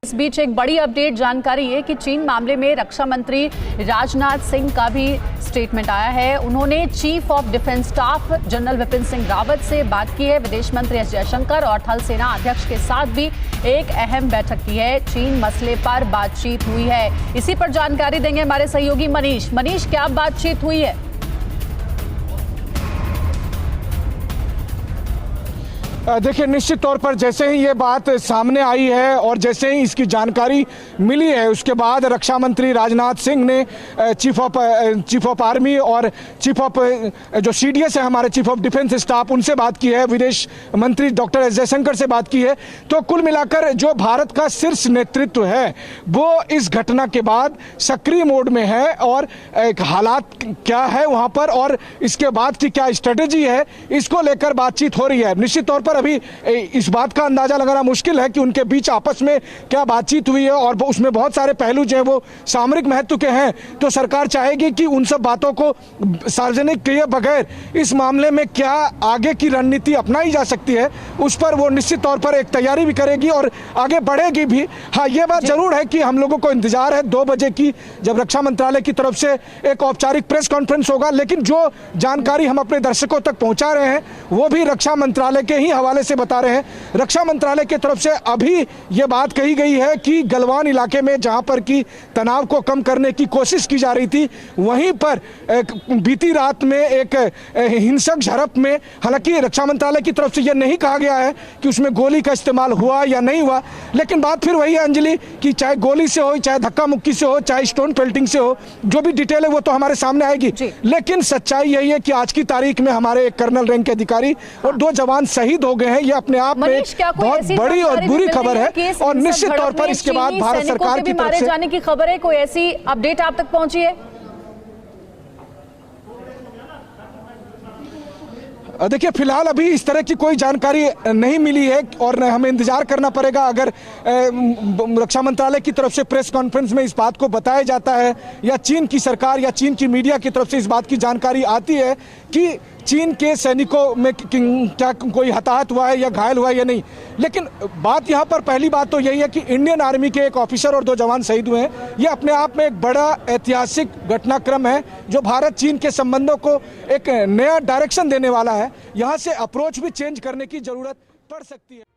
इस बीच एक बड़ी अपडेट जानकारी है कि चीन मामले में रक्षा मंत्री राजनाथ सिंह का भी स्टेटमेंट आया है। उन्होंने chief of defence staff general Vipin Singh Rawat से बात की है। विदेश मंत्री एस जयशंकर और थल सेना अध्यक्ष के साथ भी एक अहम बैठक की है। चीन मसले पर बातचीत हुई है। इसी पर जानकारी देंगे हमारे सहयोगी मनीष। मनीष, क्या बातचीत हुई है? देखिए, निश्चित तौर पर जैसे ही ये बात सामने आई है और जैसे ही इसकी जानकारी मिली है, उसके बाद रक्षा मंत्री राजनाथ सिंह ने चीफ ऑफ आर्मी और चीफ ऑफ जो CDS है हमारे चीफ ऑफ डिफेंस स्टाफ, उनसे बात की है। विदेश मंत्री डॉक्टर एस जयशंकर से बात की है। तो कुल मिलाकर जो भारत का शीर्ष नेतृत्व है वो इस घटना के बाद सक्रिय मोड में है और हालात क्या है वहाँ पर और इसके बाद की क्या स्ट्रेटेजी है, इसको लेकर बातचीत हो रही है। निश्चित तौर पर अभी इस बात का अंदाजा लगाना मुश्किल है कि उनके बीच आपस में क्या बातचीत हुई है और उसमें बहुत सारे पहलू जो है वो सामरिक महत्व के हैं। तो सरकार चाहेगी कि उन सब बातों को सार्वजनिक किए बगैर इस मामले में क्या आगे की रणनीति अपनाई जा सकती है, उस पर वो निश्चित तौर पर एक तैयारी भी करेगी और आगे बढ़ेगी भी। हाँ, ये बात जरूर है कि हम लोगों को इंतजार है 2 बजे की, जब रक्षा मंत्रालय की तरफ से एक औपचारिक प्रेस कॉन्फ्रेंस होगा। लेकिन जो जानकारी हम अपने दर्शकों तक पहुंचा रहे हैं वो भी रक्षा मंत्रालय के ही हवाले से बता रहे हैं। रक्षा मंत्रालय की तरफ से अभी ये बात कही गई है कि गलवान इलाके में जहां पर की तनाव को कम करने की कोशिश की जा रही थी, वहीं पर बीती रात में एक हिंसक झड़प में, हालांकि रक्षा मंत्रालय की तरफ से यह नहीं कहा गया है कि उसमें गोली का इस्तेमाल हुआ या नहीं हुआ, लेकिन बात फिर वही है अंजलि कि चाहे गोली से हो, चाहे धक्का मुक्की से हो, चाहे स्टोन पेल्टिंग से हो, जो भी डिटेल है वो तो हमारे सामने आएगी। लेकिन सच्चाई यही है कि आज की तारीख में हमारे एक कर्नल रैंक के अधिकारी और 2 जवान शहीद हो गए हैं। ये अपने आप में बहुत बड़ी और बुरी खबर है और निश्चित तौर पर इसके बाद भारत सरकार की तरफ से जाने की खबर है। कोई ऐसी अपडेट आप तक पहुंची है? देखिए, फिलहाल अभी इस तरह की कोई जानकारी नहीं मिली है और हमें इंतजार करना पड़ेगा। अगर रक्षा मंत्रालय की तरफ से प्रेस कॉन्फ्रेंस में इस बात को बताया जाता है या चीन की सरकार या चीन की मीडिया की तरफ से इस बात की जानकारी आती है कि चीन के सैनिकों में क्या कोई हताहत हुआ है या घायल हुआ है या नहीं, लेकिन बात यहाँ पर पहली बात तो यही है कि इंडियन आर्मी के एक ऑफिसर और 2 जवान शहीद हुए हैं। ये अपने आप में एक बड़ा ऐतिहासिक घटनाक्रम है जो भारत चीन के संबंधों को एक नया डायरेक्शन देने वाला है। यहाँ से अप्रोच भी चेंज करने की जरूरत पड़ सकती है।